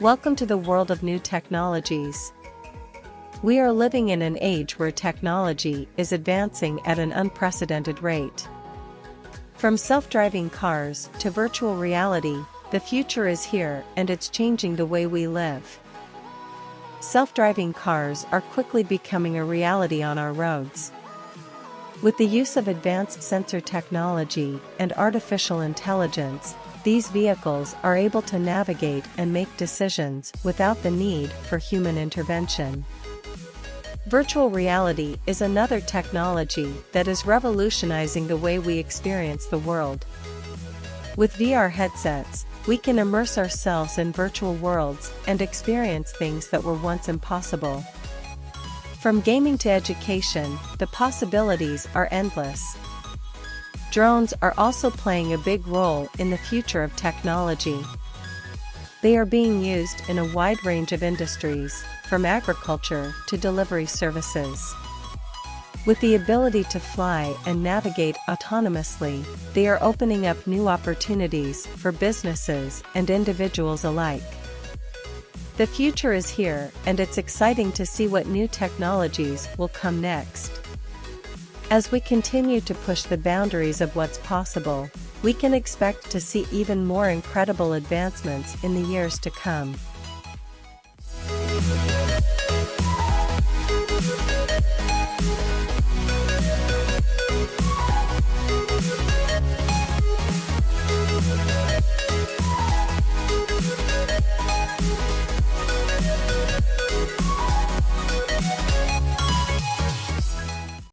Welcome to the world of new technologies. We are living in an age where technology is advancing at an unprecedented rate. From self-driving cars to virtual reality, the future is here and it's changing the way we live. Self-driving cars are quickly becoming a reality on our roads. With the use of advanced sensor technology and artificial intelligence, these vehicles are able to navigate and make decisions without the need for human intervention. Virtual reality is another technology that is revolutionizing the way we experience the world. With VR headsets, we can immerse ourselves in virtual worlds and experience things that were once impossible. From gaming to education, the possibilities are endless. Drones are also playing a big role in the future of technology. They are being used in a wide range of industries, from agriculture to delivery services. With the ability to fly and navigate autonomously, they are opening up new opportunities for businesses and individuals alike. The future is here, and it's exciting to see what new technologies will come next. As we continue to push the boundaries of what's possible, we can expect to see even more incredible advancements in the years to come.